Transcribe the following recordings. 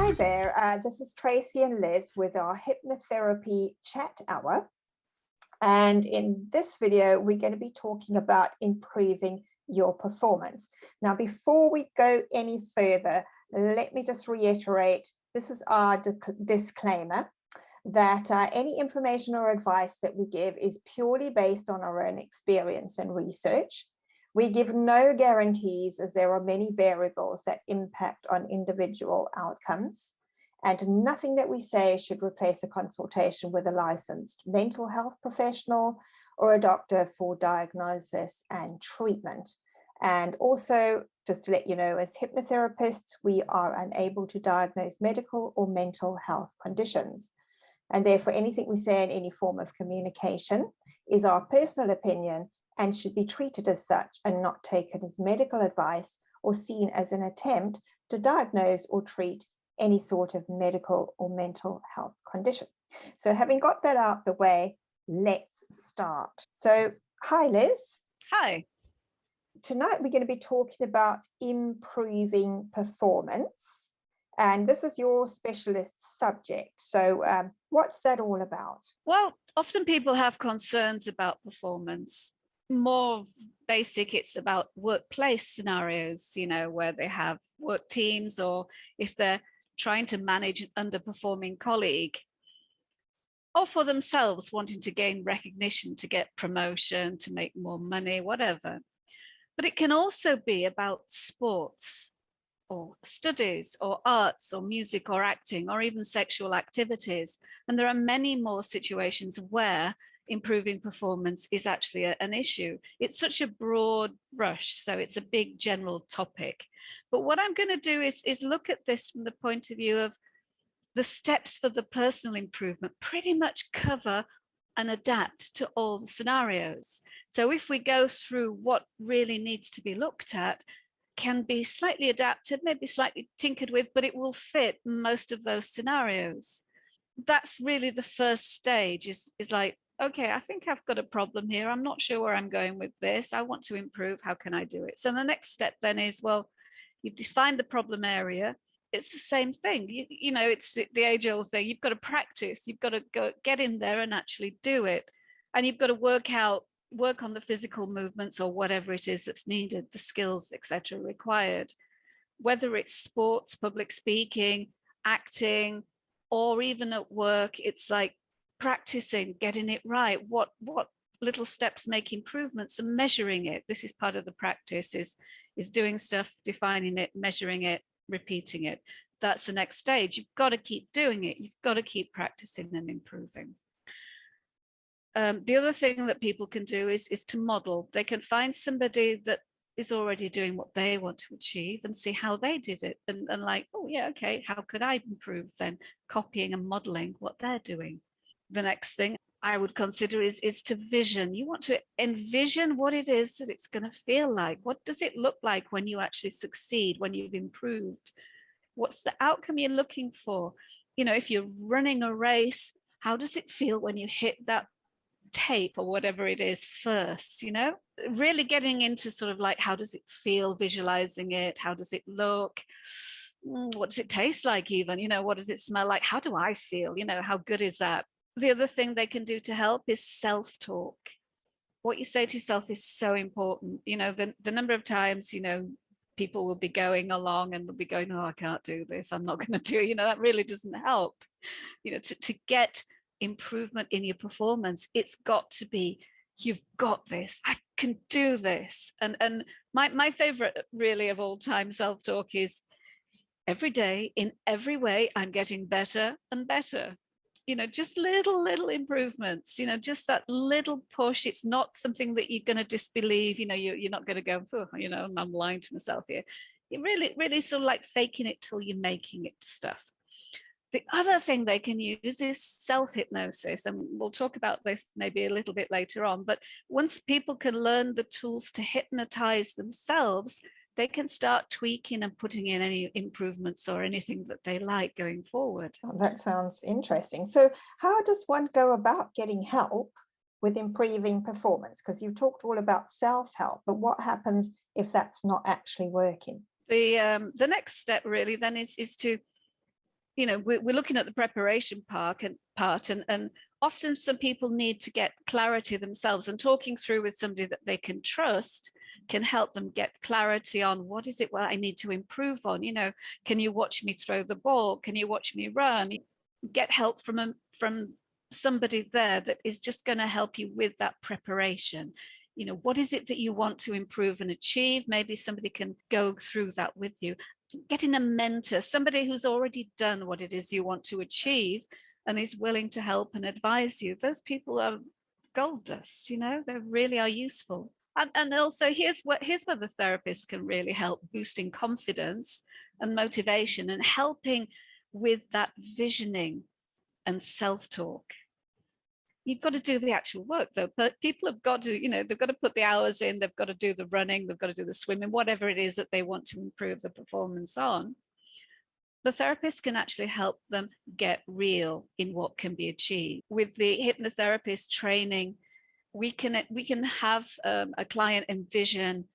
Hi there, this is Tracey and Liz with our Hypnotherapy Chat Hour. And in this video, we're going to be talking about improving your performance. Now, before we go any further, let me just reiterate, this is our disclaimer that any information or advice that we give is purely based on our own experience and research. We give no guarantees as there are many variables that impact on individual outcomes, and nothing that we say should replace a consultation with a licensed mental health professional or a doctor for diagnosis and treatment. And also, just to let you know, as hypnotherapists, we are unable to diagnose medical or mental health conditions. And therefore, anything we say in any form of communication is our personal opinion and should be treated as such and not taken as medical advice or seen as an attempt to diagnose or treat any sort of medical or mental health condition. So having got that out the way, let's start. So, hi Liz. Hi. Tonight we're going to be talking about improving performance. And this is your specialist subject. So what's that all about? Well, often people have concerns about performance. More basic, it's about workplace scenarios, where they have work teams, or if they're trying to manage an underperforming colleague, or for themselves wanting to gain recognition, to get promotion, to make more money, whatever. But it can also be about sports or studies or arts or music or acting or even sexual activities. And there are many more situations where improving performance is actually an issue. It's such a broad brush, so it's a big general topic. But what I'm going to do is look at this from the point of view of the steps for the personal improvement pretty much cover and adapt to all the scenarios. So if we go through what really needs to be looked at, can be slightly adapted, maybe slightly tinkered with, but it will fit most of those scenarios. That's really the first stage, is like, okay, I think I've got a problem here. I'm not sure where I'm going with this. I want to improve. How can I do it? So the next step then is, well, you've defined the problem area. It's the same thing. It's the age-old thing. You've got to practice. You've got to go get in there and actually do it. And you've got to work on the physical movements or whatever it is that's needed, the skills, etc. required. Whether it's sports, public speaking, acting, or even at work, it's like practicing, getting it right. What little steps make improvements, and measuring it. This is part of the practice, is doing stuff, defining it, measuring it, repeating it. That's the next stage. You've got to keep doing it. You've got to keep practicing and improving. The other thing that people can do is to model. They can find somebody that is already doing what they want to achieve and see how they did it, and like, oh yeah, okay, how could I improve then? Copying and modeling what they're doing. The next thing I would consider is to vision. You want to envision what it is that it's going to feel like. What does it look like when you actually succeed, when you've improved? What's the outcome you're looking for? If you're running a race, how does it feel when you hit that tape or whatever it is first? Really getting into sort of like, how does it feel, visualizing it? How does it look? What does it taste like even? What does it smell like? How do I feel? How good is that? The other thing they can do to help is self-talk. What you say to yourself is so important. The number of times, people will be going along and will be going, oh, I can't do this. I'm not going to do it. That really doesn't help. To get improvement in your performance, it's got to be, you've got this, I can do this. And my favorite really of all time self-talk is, every day in every way I'm getting better and better. Just little improvements, just that little push. It's not something that you're going to disbelieve. You're not going to go, oh, I'm lying to myself here. You're really sort of like faking it till you're making it stuff. The other thing they can use is self-hypnosis, and we'll talk about this maybe a little bit later on. But once people can learn the tools to hypnotize themselves, they can start tweaking and putting in any improvements or anything that they like going forward. Oh, that sounds interesting. So how does one go about getting help with improving performance? Because you've talked all about self-help, but what happens if that's not actually working? The next step really then is to we're looking at the preparation part, and often some people need to get clarity themselves, and talking through with somebody that they can trust can help them get clarity on what is it I need to improve on. Can you watch me throw the ball? Can you watch me run? Get help from somebody there that is just going to help you with that preparation. What is it that you want to improve and achieve? Maybe somebody can go through that with you. Getting a mentor, somebody who's already done what it is you want to achieve and is willing to help and advise you. Those people are gold dust, they really are useful. And also here's where the therapist can really help, boosting confidence and motivation and helping with that visioning and self-talk. You've got to do the actual work though, but people have got to, they've got to put the hours in, they've got to do the running, they've got to do the swimming, whatever it is that they want to improve the performance on. The therapist can actually help them get real in what can be achieved. With the hypnotherapist training, we can have a client envision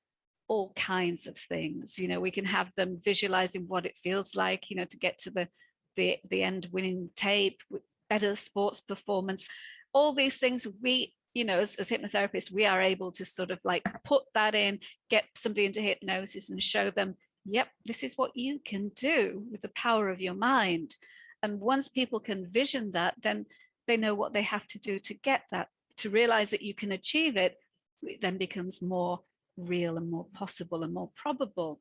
all kinds of things. We can have them visualizing what it feels like, to get to the end winning tape, better sports performance. All these things we, as hypnotherapists, we are able to sort of like put that in, get somebody into hypnosis and show them, yep, this is what you can do with the power of your mind. And once people can vision that, then they know what they have to do to get that, to realize that you can achieve it. It then becomes more real and more possible and more probable.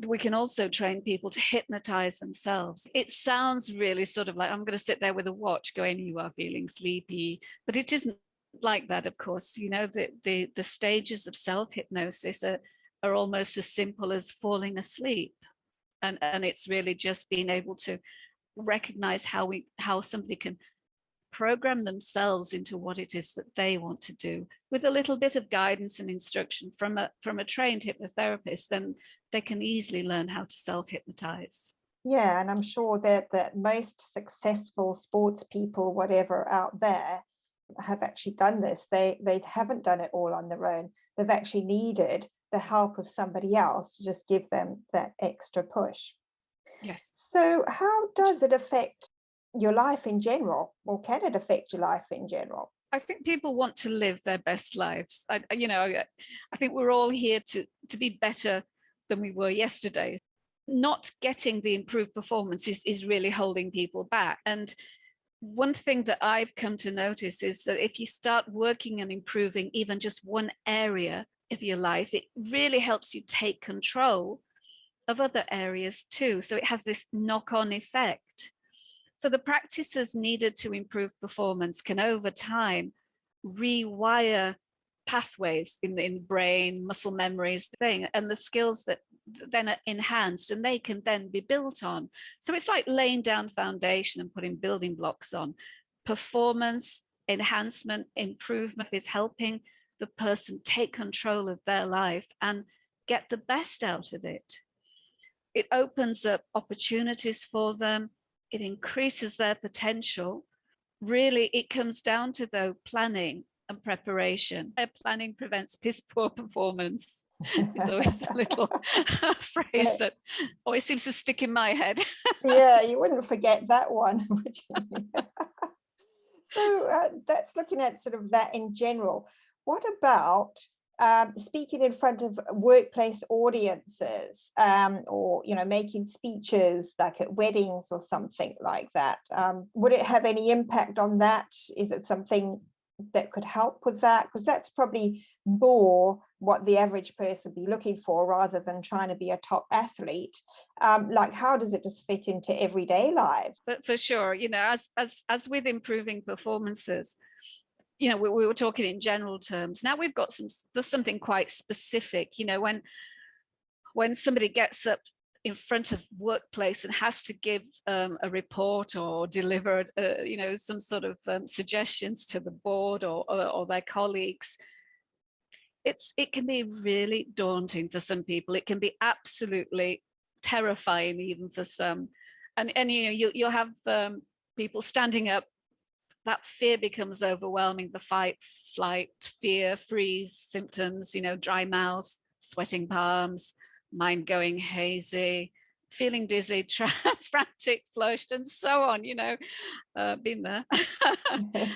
We can also train people to hypnotize themselves. It sounds really sort of like I'm going to sit there with a watch going, you are feeling sleepy, but it isn't like that, of course. The stages of self-hypnosis are almost as simple as falling asleep. And it's really just being able to recognize how somebody can program themselves into what it is that they want to do with a little bit of guidance and instruction from a trained hypnotherapist. Then they can easily learn how to self-hypnotize. Yeah, and I'm sure that most successful sports people, whatever, out there have actually done this. They haven't done it all on their own. They've actually needed the help of somebody else to just give them that extra push. Yes. So how does it affect your life in general, or can it affect your life in general? I think people want to live their best lives. I think we're all here to be better than we were yesterday. Not getting the improved performance is really holding people back. And one thing that I've come to notice is that if you start working and improving even just one area of your life, it really helps you take control of other areas too. So it has this knock-on effect. So the practices needed to improve performance can over time rewire pathways in the brain, muscle memories, and the skills that then are enhanced and they can then be built on. So it's like laying down foundation and putting building blocks on. Performance enhancement, improvement is helping the person take control of their life and get the best out of it. It opens up opportunities for them. It increases their potential. Really, it comes down to though planning and preparation. Planning prevents piss poor performance. It's always a little phrase that always seems to stick in my head. Yeah, you wouldn't forget that one, would you? So that's looking at sort of that in general. What about speaking in front of workplace audiences, or making speeches like at weddings or something like that? Would it have any impact on that? Is it something that could help with that? Because that's probably more what the average person be looking for rather than trying to be a top athlete. Like, how does it just fit into everyday life? But for sure, as with improving performances, we were talking in general terms. Now we've got there's something quite specific. When somebody gets up in front of workplace and has to give a report or deliver some sort of suggestions to the board or their colleagues, it can be really daunting for some people. It can be absolutely terrifying even for some, and you'll have people standing up. That fear becomes overwhelming. The fight, flight, fear, freeze symptoms, dry mouth, sweating palms, mind going hazy, feeling dizzy, frantic, flushed, and so on, been there.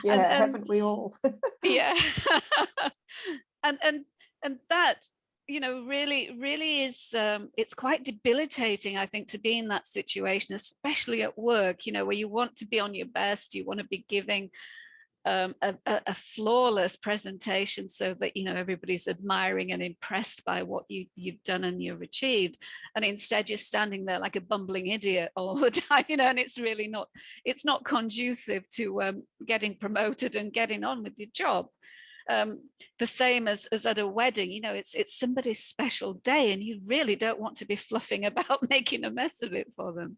Yeah, and haven't we all? yeah. and that, really is, it's quite debilitating, I think, to be in that situation, especially at work, where you want to be on your best, you want to be giving a flawless presentation so that everybody's admiring and impressed by what you've done and you've achieved, and instead you're standing there like a bumbling idiot all the time, and it's really not, it's not conducive to getting promoted and getting on with your job. The same as at a wedding, it's somebody's special day, and you really don't want to be fluffing about making a mess of it for them.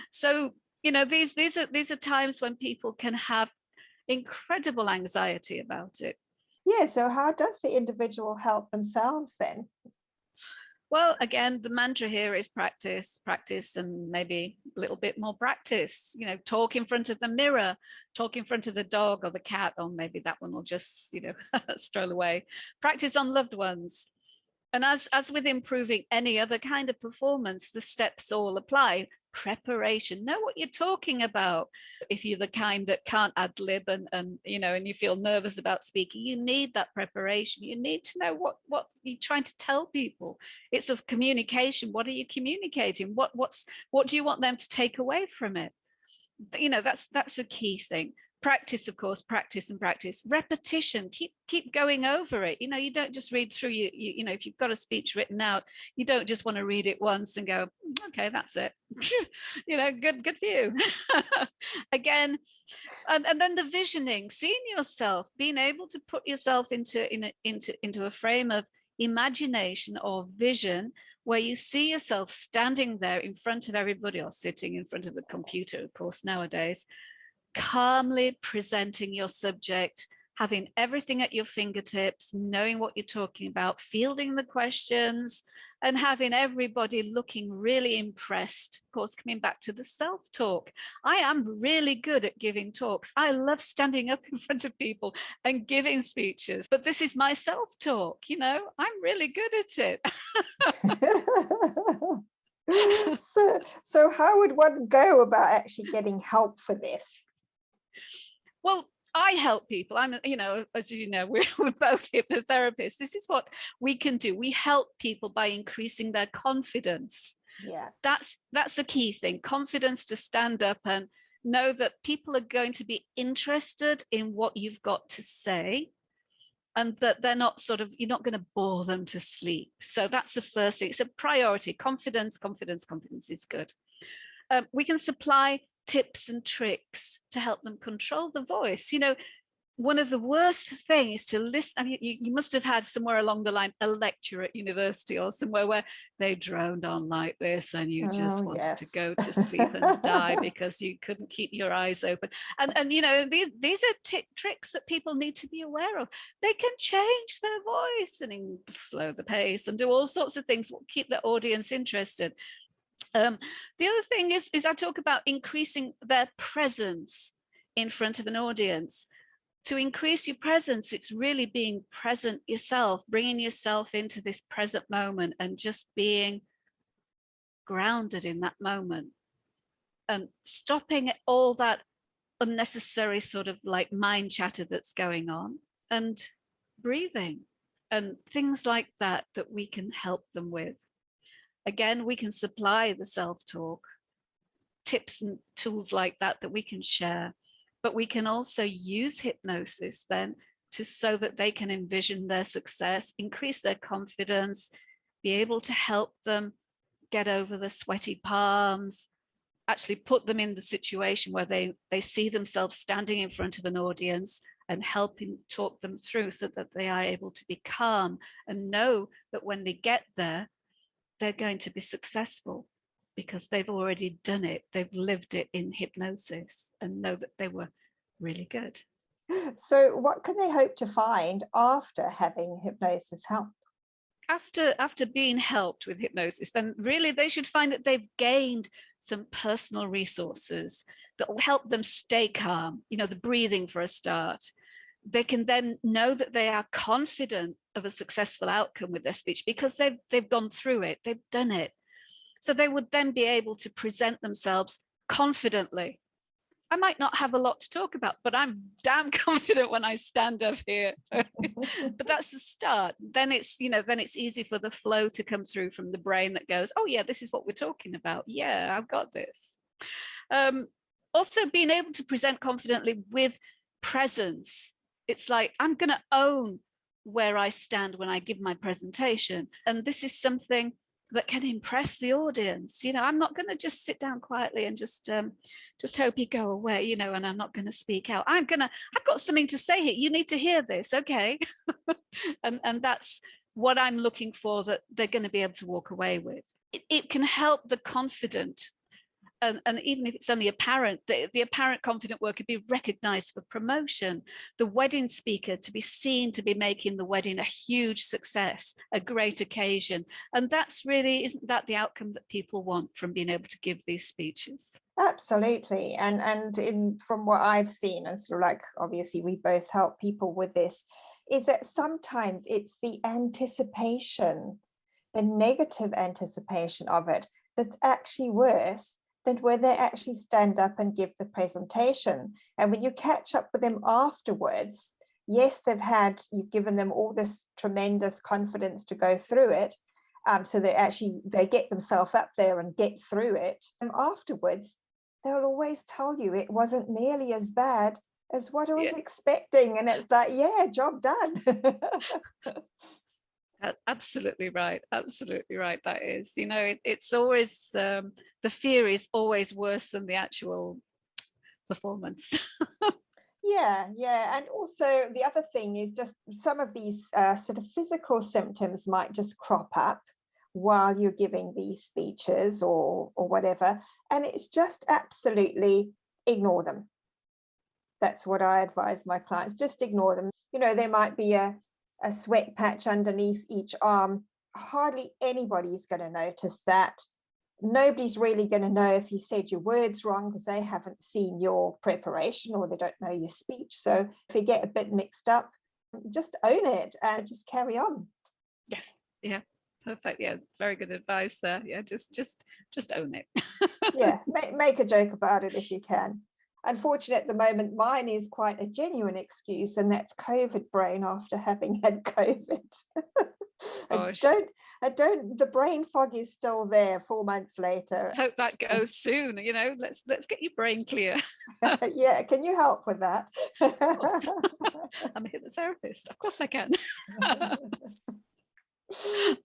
So these are times when people can have incredible anxiety about it. Yeah, so how does the individual help themselves then? Well, again, the mantra here is practice, practice, and maybe a little bit more practice. Talk in front of the mirror, talk in front of the dog or the cat, or maybe that one will just, stroll away. Practice on loved ones. And as with improving any other kind of performance, the steps all apply. Preparation, know what you're talking about. If you're the kind that can't ad lib and you feel nervous about speaking, you need that preparation. You need to know what you're trying to tell people. It's of communication. What are you communicating? What do you want them to take away from it? That's a key thing. Practice, of course, practice and practice. Repetition, keep going over it. You don't just read through if you've got a speech written out, you don't just want to read it once and go, okay, that's it. Good for you. Again, and then the visioning, seeing yourself, being able to put yourself into a frame of imagination or vision where you see yourself standing there in front of everybody, or sitting in front of the computer, of course, nowadays, calmly presenting your subject, having everything at your fingertips, knowing what you're talking about, fielding the questions, and having everybody looking really impressed. Of course, coming back to the self-talk. I am really good at giving talks. I love standing up in front of people and giving speeches, but this is my self-talk, I'm really good at it. So how would one go about actually getting help for this? Well, I help people. As you know, we're both hypnotherapists. This is what we can do. We help people by increasing their confidence. Yeah. That's the key thing. Confidence to stand up and know that people are going to be interested in what you've got to say, and that they're not you're not going to bore them to sleep. So that's the first thing. It's a priority. Confidence is good. We can supply tips and tricks to help them control the voice. One of the worst things is to listen. I mean, you must have had somewhere along the line a lecture at university or somewhere where they droned on like this, and you just wanted to go to sleep and die because you couldn't keep your eyes open. And these are tricks that people need to be aware of. They can change their voice and slow the pace and do all sorts of things that will keep the audience interested. The other thing is I talk about increasing their presence in front of an audience. To increase your presence, it's really being present yourself, bringing yourself into this present moment and just being grounded in that moment, and stopping all that unnecessary sort of like mind chatter that's going on, and breathing and things like that we can help them with. Again, we can supply the self-talk, tips and tools like that we can share, but we can also use hypnosis then so that they can envision their success, increase their confidence, be able to help them get over the sweaty palms, actually put them in the situation where they see themselves standing in front of an audience and helping talk them through so that they are able to be calm and know that when they get there, they're going to be successful because they've already done it. They've lived it in hypnosis and know that they were really good. So what can they hope to find after having hypnosis help? After being helped with hypnosis, then really they should find that they've gained some personal resources that will help them stay calm, the breathing for a start. They can then know that they are confident of a successful outcome with their speech because they've gone through it, they've done it. So they would then be able to present themselves confidently. I might not have a lot to talk about, but I'm damn confident when I stand up here. But that's the start. Then it's, then it's easy for the flow to come through from the brain that goes, oh yeah, this is what we're talking about. Yeah, I've got this. Also being able to present confidently with presence. It's like, I'm going to own where I stand when I give my presentation. And this is something that can impress the audience. I'm not going to just sit down quietly and just hope you go away, and I'm not going to speak out. I've got something to say here. You need to hear this. Okay. and that's what I'm looking for, that they're going to be able to walk away with. It can help the confident. And even if it's only apparent, the apparent confident worker be recognized for promotion, the wedding speaker to be seen to be making the wedding a huge success, a great occasion. And isn't that the outcome that people want from being able to give these speeches? Absolutely. And from what I've seen, and sort of like, obviously we both help people with this, is that sometimes it's the anticipation, the negative anticipation of it, that's actually worse than when they actually stand up and give the presentation. And when you catch up with them afterwards, yes, you've given them all this tremendous confidence to go through it. So they get themselves up there and get through it. And afterwards, they'll always tell you it wasn't nearly as bad as what I was expecting. And it's like, yeah, job done. Absolutely right. Absolutely right. That is, it's always, the fear is always worse than the actual performance. Yeah. And also the other thing is just some of these sort of physical symptoms might just crop up while you're giving these speeches or whatever. And it's just absolutely ignore them. That's what I advise my clients. Just ignore them. There might be a sweat patch underneath each arm. Hardly anybody's going to notice that. Nobody's really going to know if you said your words wrong because they haven't seen your preparation or they don't know your speech. So if you get a bit mixed up, just own it and just carry on. Yes. Yeah. Perfect. Yeah. Very good advice there. Yeah. Just own it. Yeah. Make a joke about it if you can. Unfortunately, at the moment, mine is quite a genuine excuse, and that's COVID brain after having had COVID. The brain fog is still there 4 months later. Let's hope that goes soon. Let's get your brain clear. Yeah, can you help with that? Of course. I'm a hypnotherapist. Of course I can.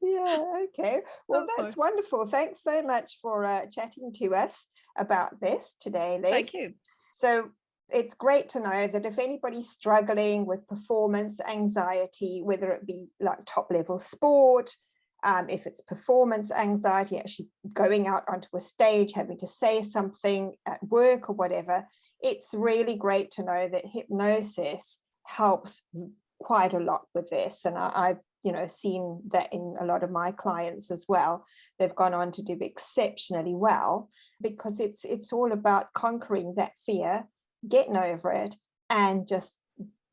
Yeah, okay. Well, that's wonderful. Thanks so much for chatting to us about this today, Liz. Thank you. So it's great to know that if anybody's struggling with performance anxiety, whether it be like top level sport, if it's performance anxiety, actually going out onto a stage, having to say something at work or whatever, it's really great to know that hypnosis helps quite a lot with this. And I've seen that in a lot of my clients as well. They've gone on to do exceptionally well because it's all about conquering that fear, getting over it, and just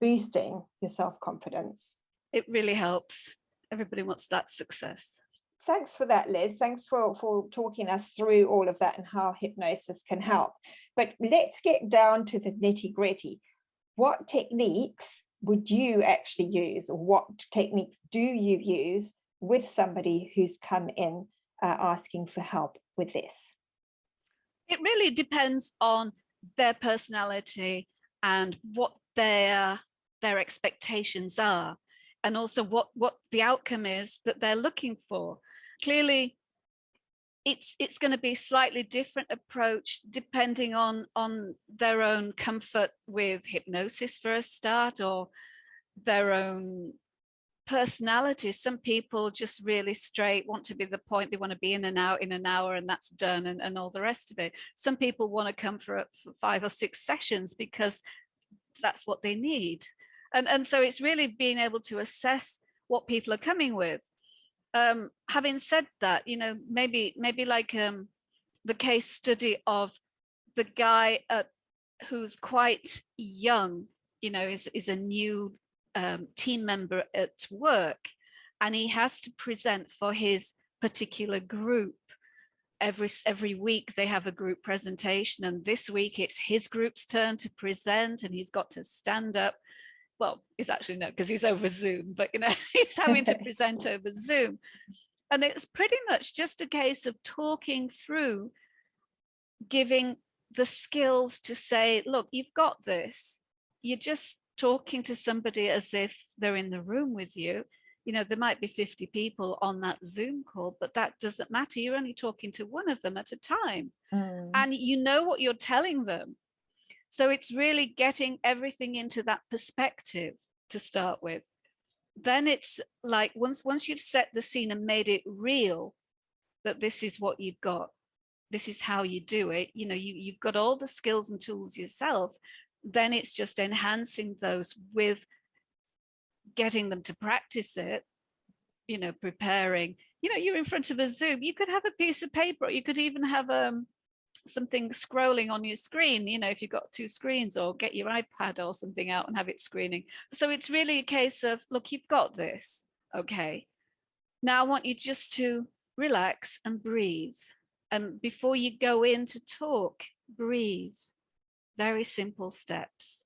boosting your self-confidence. It really helps. Everybody wants that success. Thanks for that, Liz. Thanks for talking us through all of that and how hypnosis can help. But let's get down to the nitty-gritty. What techniques would you actually use, or what techniques do you use with somebody who's come in asking for help with this? It really depends on their personality and what their expectations are, and also what the outcome is that they're looking for. Clearly, it's going to be a slightly different approach depending on their own comfort with hypnosis for a start, or their own personality. Some people just really straight want to be the point. They want to be in and out in an hour and that's done, and all the rest of it. Some people want to come for 5 or 6 sessions because that's what they need. And so it's really being able to assess what people are coming with. Having said that, maybe like the case study of the guy who's quite young, is a new team member at work, and he has to present for his particular group. every week they have a group presentation, and this week it's his group's turn to present, and he's got to stand up. Well, it's actually no, because he's over Zoom, but he's having to present over Zoom. And it's pretty much just a case of talking through, giving the skills to say, look, you've got this. You're just talking to somebody as if they're in the room with you. There might be 50 people on that Zoom call, but that doesn't matter. You're only talking to one of them at a time. And you know what you're telling them. So it's really getting everything into that perspective to start with. Then it's like once you've set the scene and made it real, that this is what you've got, this is how you do it, you've got all the skills and tools yourself, then it's just enhancing those with getting them to practice it, preparing. You're in front of a Zoom, you could have a piece of paper, or you could even have something scrolling on your screen, if you've got two screens, or get your iPad or something out and have it screening. So it's really a case of, look, you've got this. Okay. Now I want you just to relax and breathe. And before you go in to talk, breathe. Very simple steps.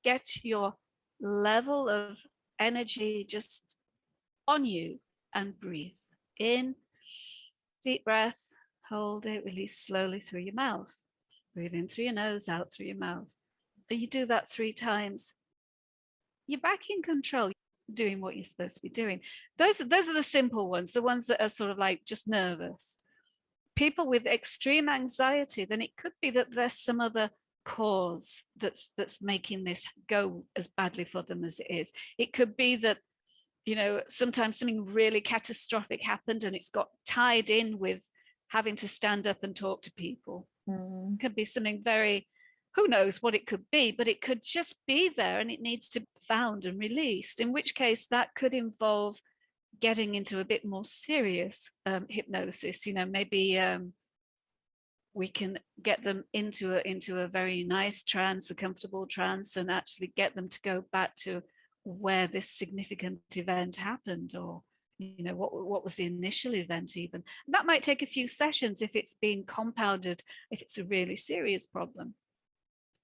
Get your level of energy just on you and breathe. In, deep breath. Hold it, release slowly through your mouth. Breathe in through your nose, out through your mouth. And you do that 3 times. You're back in control, doing what you're supposed to be doing. Those are the simple ones, the ones that are sort of like just nervous. People with extreme anxiety, then it could be that there's some other cause that's making this go as badly for them as it is. It could be that, sometimes something really catastrophic happened and it's got tied in with having to stand up and talk to people. It could be something very, who knows what it could be, but it could just be there and it needs to be found and released, in which case that could involve getting into a bit more serious hypnosis. Maybe we can get them into a very nice trance, a comfortable trance, and actually get them to go back to where this significant event happened, or what was the initial event even. And that might take a few sessions if it's being compounded, if it's a really serious problem.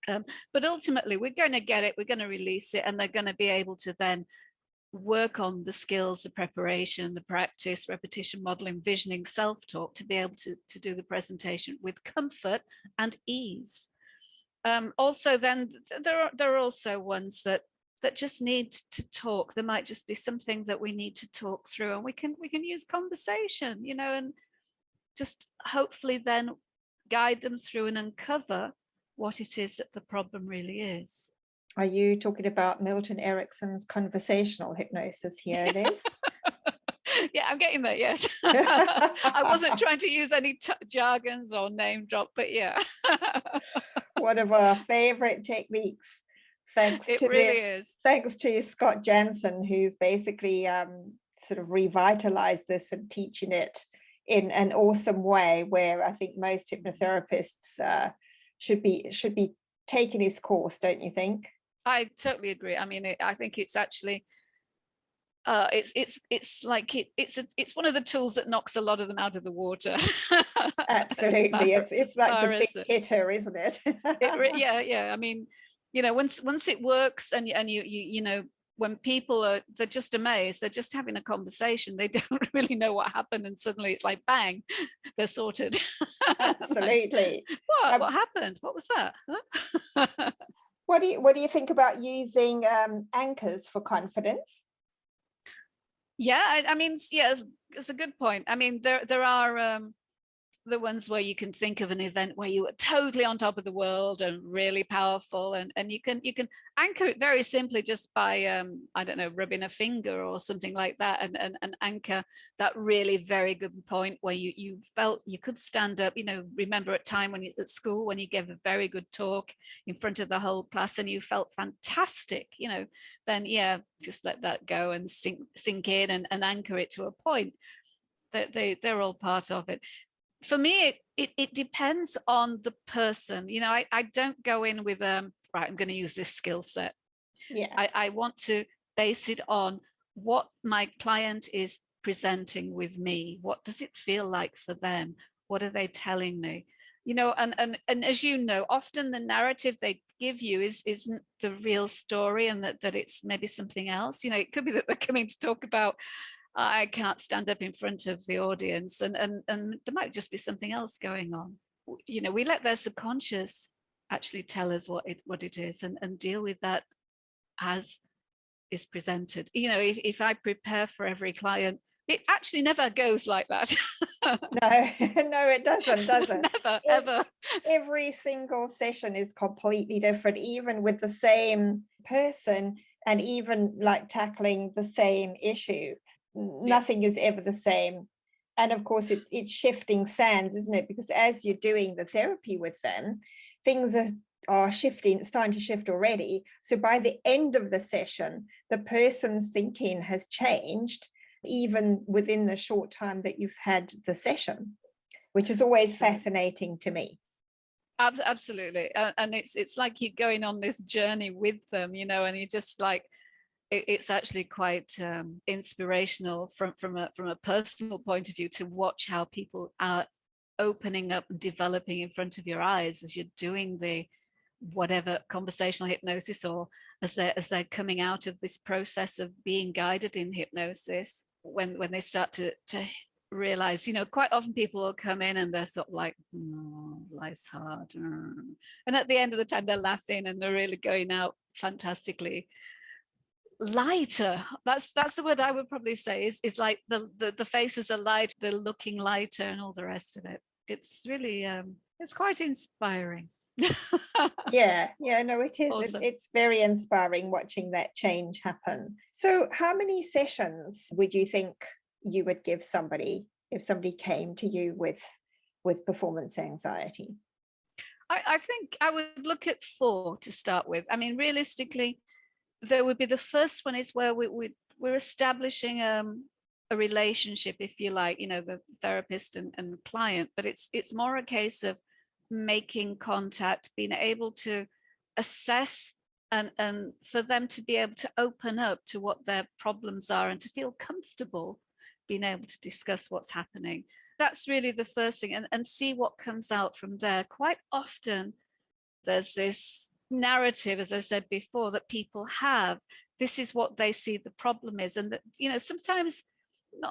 But ultimately, we're going to get it, we're going to release it, and they're going to be able to then work on the skills, the preparation, the practice, repetition, modeling, visioning, self-talk, to be able to do the presentation with comfort and ease. Also, then there are also ones that just need to talk. There might just be something that we need to talk through, and we can use conversation, and just hopefully then guide them through and uncover what it is that the problem really is. Are you talking about Milton Erickson's conversational hypnosis here, Liz? Yeah, I'm getting there, yes. I wasn't trying to use any jargons or name drop, but yeah. One of our favorite techniques. Thanks to Scott Jansen, who's basically sort of revitalized this and teaching it in an awesome way, where I think most hypnotherapists should be taking his course, don't you think? I totally agree. I mean, I think it's actually it's one of the tools that knocks a lot of them out of the water. Absolutely, it's like the big hitter, isn't it? Yeah. I mean, once it works, and you when people they're just amazed, they're just having a conversation, they don't really know what happened, and suddenly it's like bang, they're sorted. Absolutely. Like, what happened? What was that? Huh? What do you think about using anchors for confidence? Yeah, I mean, yeah, it's a good point. I mean, there are the ones where you can think of an event where you were totally on top of the world and really powerful, and you can anchor it very simply just by I don't know, rubbing a finger or something like that, and anchor that really very good point where you felt you could stand up. Remember a time when at school when you gave a very good talk in front of the whole class and you felt fantastic, then yeah, just let that go and sink in and anchor it to a point. They're all part of it. For me, it depends on the person. I don't go in with right, I'm going to use this skill set. Yeah. I want to base it on what my client is presenting with me? What does it feel like for them? What are they telling me? And as you know, often the narrative they give you isn't the real story, and that it's maybe something else. It could be that they're coming to talk about, I can't stand up in front of the audience, and there might just be something else going on. We let their subconscious actually tell us what it is, and deal with that as is presented. If I prepare for every client, it actually never goes like that. No, no, it doesn't, does it? Never, ever. Every single session is completely different, even with the same person, and even like tackling the same issue. Nothing is ever the same. And of course, it's shifting sands, isn't it? Because as you're doing the therapy with them, things are shifting, starting to shift already. So by the end of the session, the person's thinking has changed, even within the short time that you've had the session, which is always fascinating to me. Absolutely. And it's like you're going on this journey with them, and you just like, it's actually quite inspirational from a personal point of view to watch how people are opening up and developing in front of your eyes as you're doing the whatever conversational hypnosis, or as they're coming out of this process of being guided in hypnosis, when they start to realize, quite often people will come in and they're sort of like, oh, life's hard, and at the end of the time they're laughing and they're really going out fantastically lighter. That's the word I would probably say, is like the faces are light, they're looking lighter, and all the rest of it. It's really it's quite inspiring. Yeah, no, it is. Awesome. It's very inspiring watching that change happen. So how many sessions would you think you would give somebody if somebody came to you with performance anxiety? I think I would look at 4 to start with. I mean, realistically, there would be the first one is where we're establishing a relationship, if you like, the therapist and client, but it's more a case of making contact, being able to assess, and for them to be able to open up to what their problems are and to feel comfortable being able to discuss what's happening. That's really the first thing, and see what comes out from there. Quite often there's this narrative, as I said before, that people have. This is what they see the problem is, and that sometimes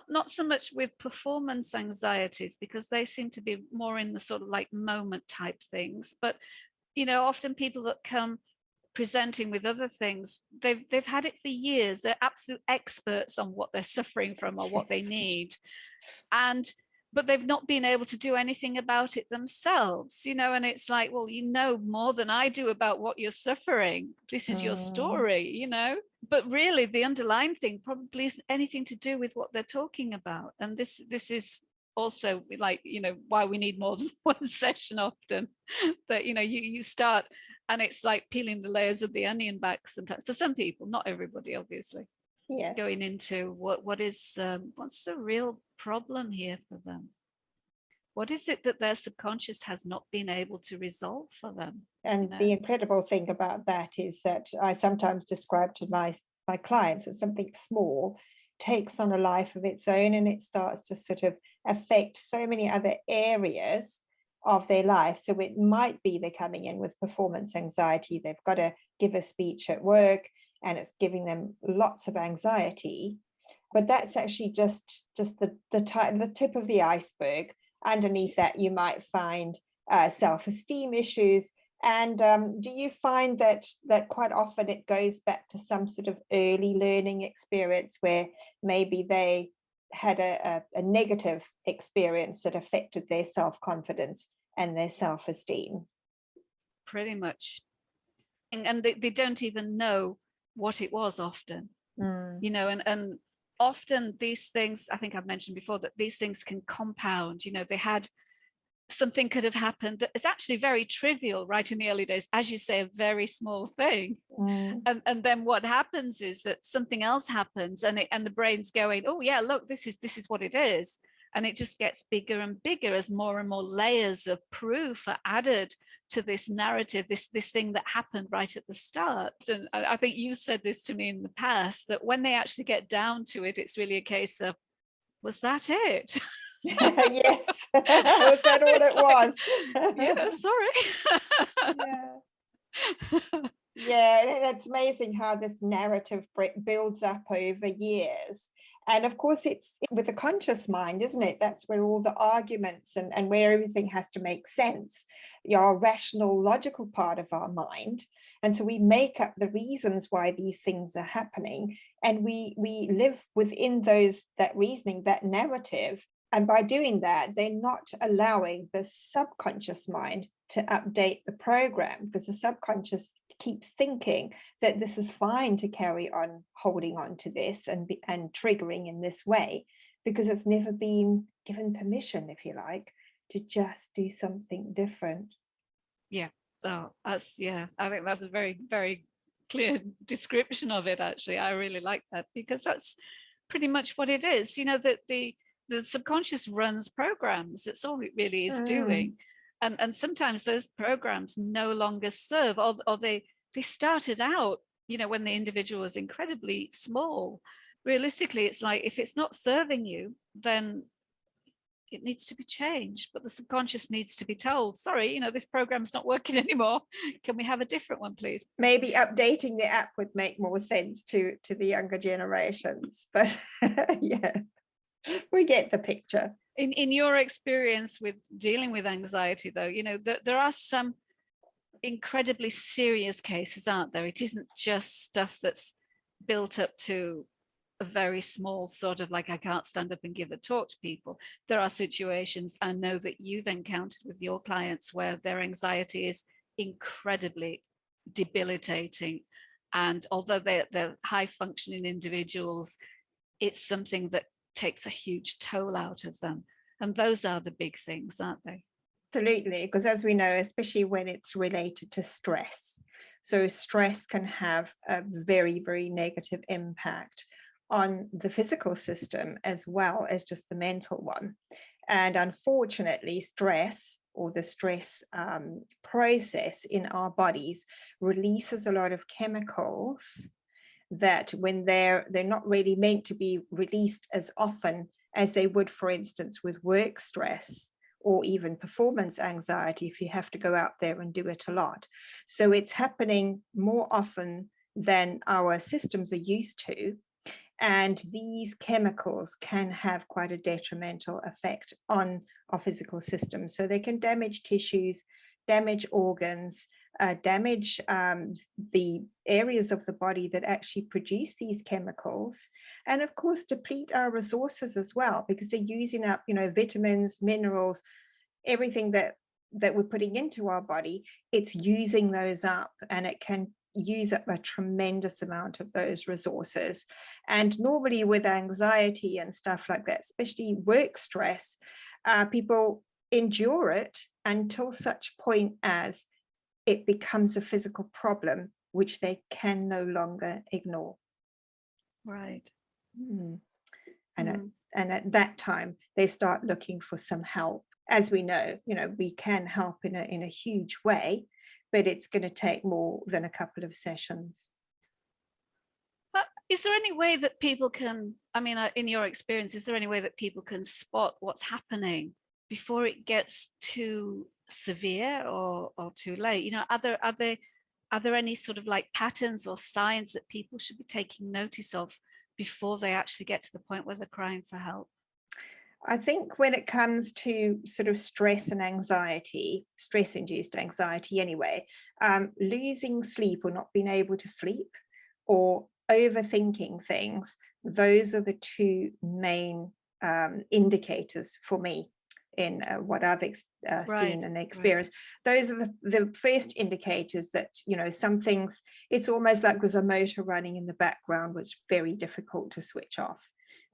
not so much with performance anxieties, because they seem to be more in the sort of like moment type things, but often people that come presenting with other things, they've had it for years, they're absolute experts on what they're suffering from or what they need, but they've not been able to do anything about it themselves, and it's like, well, more than I do about what you're suffering. This is your story, but really the underlying thing probably isn't anything to do with what they're talking about. And this is also like, why we need more than one session often. That, you start, and it's like peeling the layers of the onion back sometimes, for some people, not everybody, obviously. Yeah. Going into what's the real problem here for them? What is it that their subconscious has not been able to resolve for them? And the incredible thing about that is that I sometimes describe to my clients that something small takes on a life of its own, and it starts to sort of affect so many other areas of their life. So it might be they're coming in with performance anxiety, they've got to give a speech at work, and it's giving them lots of anxiety, but that's actually just the tip of the iceberg. Underneath that, you might find self-esteem issues. And do you find that quite often it goes back to some sort of early learning experience where maybe they had a negative experience that affected their self-confidence and their self-esteem? Pretty much. And they don't even know what it was often, and often these things, I think I've mentioned before, that these things can compound. They had something could have happened that is actually very trivial right in the early days, as you say, a very small thing, and then what happens is that something else happens, and the brain's going, oh yeah, look, this is what it is. And it just gets bigger and bigger as more and more layers of proof are added to this narrative, this thing that happened right at the start. And I think you said this to me in the past, that when they actually get down to it, it's really a case of, was that it? Yes. Was that all It's it like, was? yeah, sorry. Yeah. Yeah, and it's amazing how this narrative builds up over years. And of course, it's with the conscious mind, isn't it? That's where all the arguments and where everything has to make sense, our rational, logical part of our mind. And so we make up the reasons why these things are happening. And we live within that reasoning, that narrative. And by doing that, they're not allowing the subconscious mind to update the program, because the subconscious keeps thinking that this is fine to carry on holding on to this and triggering in this way, because it's never been given permission, if you like, to just do something different. Yeah. Oh, I think that's a very, very clear description of it, actually. I really like that, because that's pretty much what it is. That the subconscious runs programs. That's all it really is doing. And sometimes those programs no longer serve, or they started out, when the individual was incredibly small. Realistically, it's like, if it's not serving you, then it needs to be changed. But the subconscious needs to be told, sorry, this program's not working anymore. Can we have a different one, please? Maybe updating the app would make more sense to the younger generations. But yeah, we get the picture. In your experience with dealing with anxiety, though, there are some incredibly serious cases, aren't there? It isn't just stuff that's built up to a very small sort of like, I can't stand up and give a talk to people. There are situations I know that you've encountered with your clients where their anxiety is incredibly debilitating. And although they're high functioning individuals, it's something that takes a huge toll out of them. And those are the big things, aren't they? Absolutely, because as we know, especially when it's related to stress. So stress can have a very, very negative impact on the physical system as well as just the mental one. And unfortunately, stress, or the stress process in our bodies, releases a lot of chemicals that, when they're not really meant to be released as often as they would, for instance, with work stress or even performance anxiety, if you have to go out there and do it a lot. So it's happening more often than our systems are used to. And these chemicals can have quite a detrimental effect on our physical system. So they can damage tissues, damage organs, damage the areas of the body that actually produce these chemicals, and of course deplete our resources as well, because they're using up, vitamins, minerals, everything that we're putting into our body. It's using those up, and it can use up a tremendous amount of those resources. And normally with anxiety and stuff like that, especially work stress, people endure it until such point as it becomes a physical problem, which they can no longer ignore. Right. And at that time, they start looking for some help. As we know, we can help in a huge way, but it's going to take more than a couple of sessions. But is there any way that people can, in your experience, is there any way that people can spot what's happening before it gets too severe or too late? Are there any sort of like patterns or signs that people should be taking notice of before they actually get to the point where they're crying for help? I think when it comes to sort of stress and anxiety, stress-induced anxiety anyway, losing sleep or not being able to sleep or overthinking things, those are the two main indicators for me in what I've seen and experienced. Right. Those are the first indicators that, some things, it's almost like there's a motor running in the background, which is very difficult to switch off.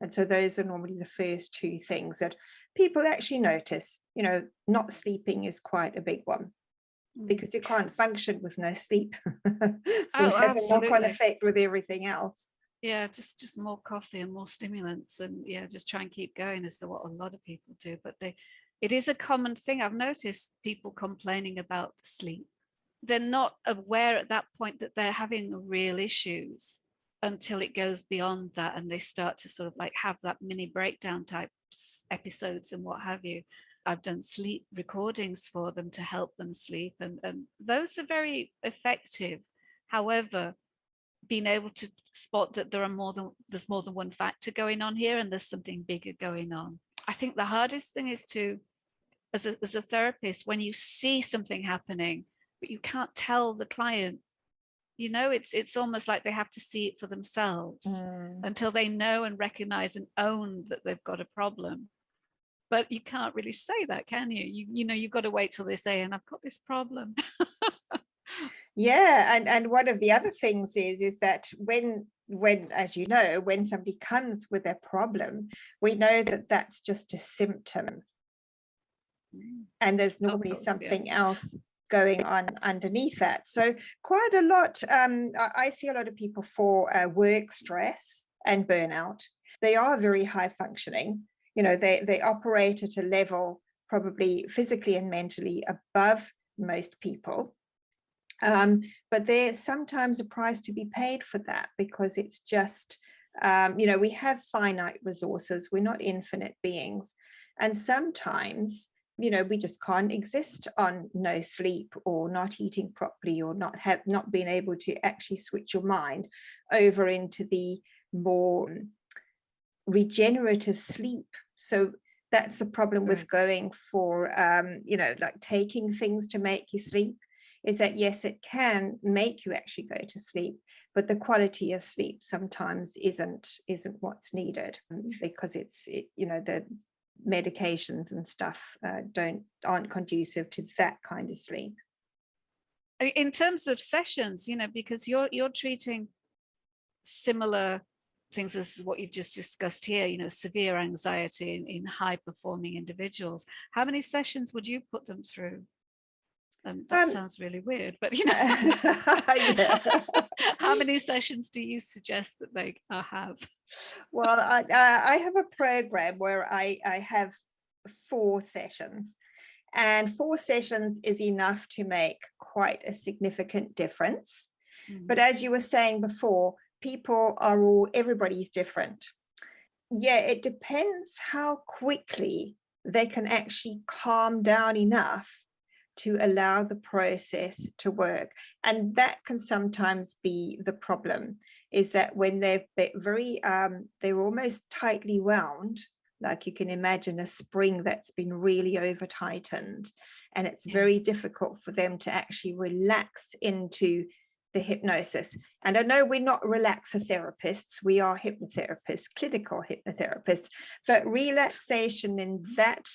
And so those are normally the first two things that people actually notice. Not sleeping is quite a big one, because you can't function with no sleep. So it has a knock-on effect with everything else. Yeah, just more coffee and more stimulants, and just try and keep going, is what a lot of people do. But it is a common thing. I've noticed people complaining about sleep. They're not aware at that point that they're having real issues. until it goes beyond that and they start to sort of like have that mini breakdown type episodes and what have you. I've done sleep recordings for them to help them sleep, and those are very effective. However, being able to spot that there's more than one factor going on here and there's something bigger going on. I think the hardest thing is to, as a therapist, when you see something happening but you can't tell the client, it's almost like they have to see it for themselves until they know and recognize and own that they've got a problem. But you can't really say that, can you? You've got to wait till they say, and I've got this problem. Yeah, and one of the other things is that when as you know, when somebody comes with a problem, we know that that's just a symptom, and there's normally something else going on underneath that. So quite a lot, I see a lot of people for work stress and burnout. They are very high functioning. They operate at a level probably physically and mentally above most people. But there's sometimes a price to be paid for that, because it's just, we have finite resources. We're not infinite beings. And sometimes, we just can't exist on no sleep, or not eating properly, or not being able to actually switch your mind over into the more regenerative sleep. So that's the problem with going for, like taking things to make you sleep, is that yes, it can make you actually go to sleep, but the quality of sleep sometimes isn't what's needed, because the medications and stuff aren't conducive to that kind of sleep. In terms of sessions, because you're treating similar things as what you've just discussed here, severe anxiety in high performing individuals, how many sessions would you put them through? And that sounds really weird, but how many sessions do you suggest that they have? Well, I have a program where I have 4 sessions, and 4 sessions is enough to make quite a significant difference. But as you were saying before, everybody's different. Yeah, it depends how quickly they can actually calm down enough to allow the process to work. And that can sometimes be the problem, is that when they're they're almost tightly wound, like you can imagine a spring that's been really over tightened, and it's very difficult for them to actually relax into the hypnosis. And I know we're not relaxotherapists, we are hypnotherapists, clinical hypnotherapists, but relaxation in that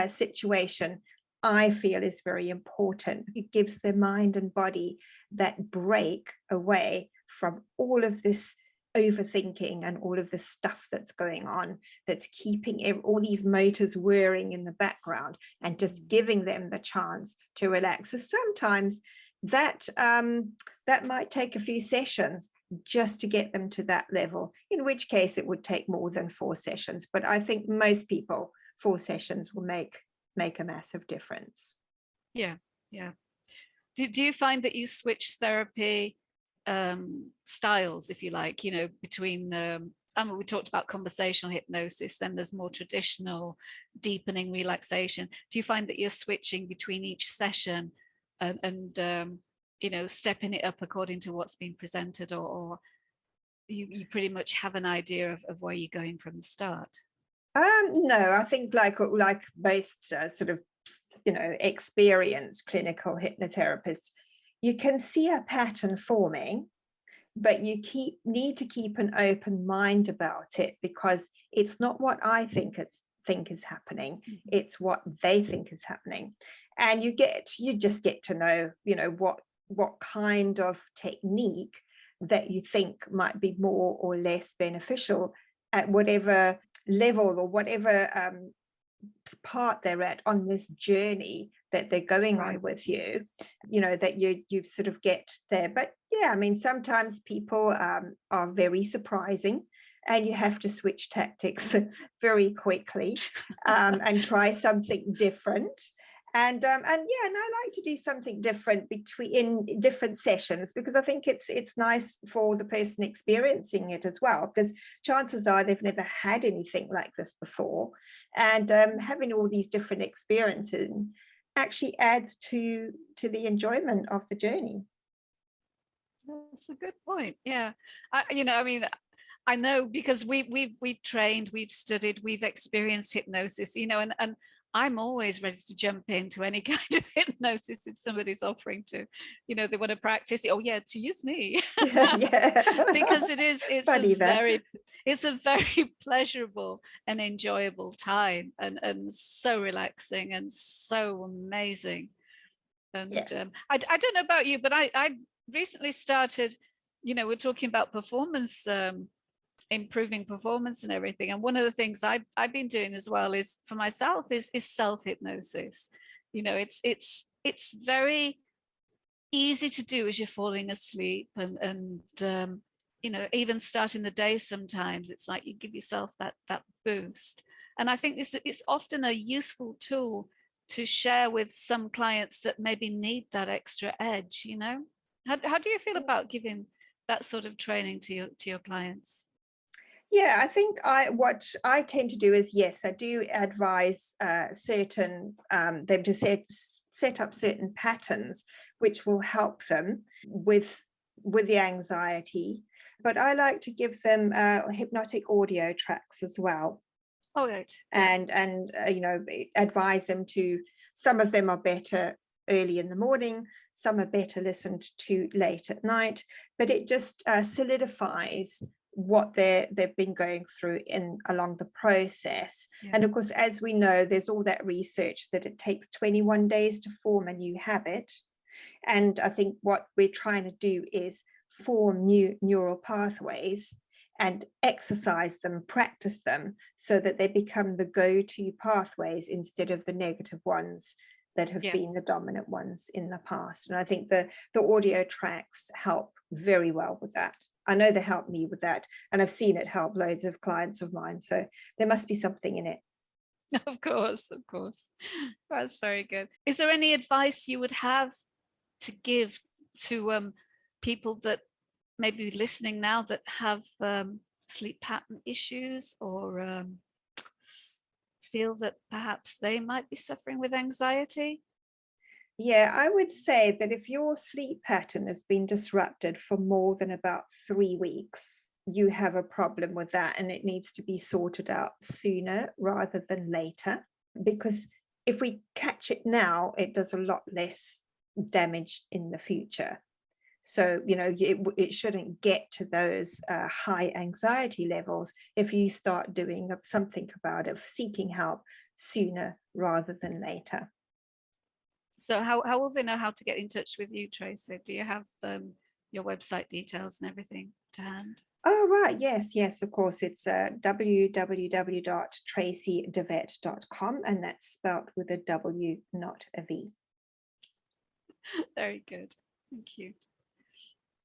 situation, I feel, is very important. It gives the mind and body that break away from all of this overthinking and all of the stuff that's going on, that's keeping all these motors whirring in the background, and just giving them the chance to relax. So sometimes that might take a few sessions just to get them to that level, in which case it would take more than 4 sessions. But I think most people, 4 sessions will make a massive difference. Yeah. Do you find that you switch therapy styles, if you like, between we talked about conversational hypnosis, then there's more traditional deepening relaxation. Do you find that you're switching between each session and stepping it up according to what's been presented, or you pretty much have an idea of where you're going from the start? No, I think like most sort of experienced clinical hypnotherapists, you can see a pattern forming, but you need to keep an open mind about it, because it's not what I think is happening, it's what they think is happening. And you just get to know what kind of technique that you think might be more or less beneficial at whatever level or whatever part they're at on this journey that they're going on with you, that you sort of get there. But yeah, I mean, sometimes people are very surprising, and you have to switch tactics very quickly and try something different. And I like to do something different in different sessions, because I think it's nice for the person experiencing it as well, because chances are they've never had anything like this before, and having all these different experiences actually adds to the enjoyment of the journey. That's a good point. Yeah, I mean, I know because we've trained, we've studied, we've experienced hypnosis, and I'm always ready to jump into any kind of hypnosis if somebody's offering to, they want to practice it. Oh yeah, to use me. Yeah. Because it's Funny that. it's a very pleasurable and enjoyable time, and so relaxing and so amazing. And Yes. I don't know about you, but I recently started, we're talking about performance, improving performance and everything. And one of the things I've been doing as well is for myself is self-hypnosis. It's very easy to do as you're falling asleep, and even starting the day, sometimes it's like you give yourself that boost. And I think it's often a useful tool to share with some clients that maybe need that extra edge. How do you feel about giving that sort of training to your clients? Yeah, I think what I tend to do is, yes, I do advise certain them to set up certain patterns which will help them with the anxiety. But I like to give them hypnotic audio tracks as well. Oh, right. Yeah. And advise them to, some of them are better early in the morning, some are better listened to late at night, but it just solidifies what they've been going through along the process. Yeah. And of course, as we know, there's all that research that it takes 21 days to form a new habit. And I think what we're trying to do is form new neural pathways and exercise them, practice them, so that they become the go-to pathways instead of the negative ones that have been the dominant ones in the past. And I think the audio tracks help very well with that. I know they help me with that, and I've seen it help loads of clients of mine. So there must be something in it. Of course. That's very good. Is there any advice you would have to give to people that may be listening now that have sleep pattern issues, or feel that perhaps they might be suffering with anxiety? Yeah, I would say that if your sleep pattern has been disrupted for more than about 3 weeks, you have a problem with that, and it needs to be sorted out sooner rather than later. Because if we catch it now, it does a lot less damage in the future. So, it shouldn't get to those high anxiety levels if you start doing something about it, seeking help sooner rather than later. So how will they know how to get in touch with you, Tracey? Do you have your website details and everything to hand? Oh, right. Yes, of course. It's www.tracydevet.com, and that's spelt with a W, not a V. Very good. Thank you.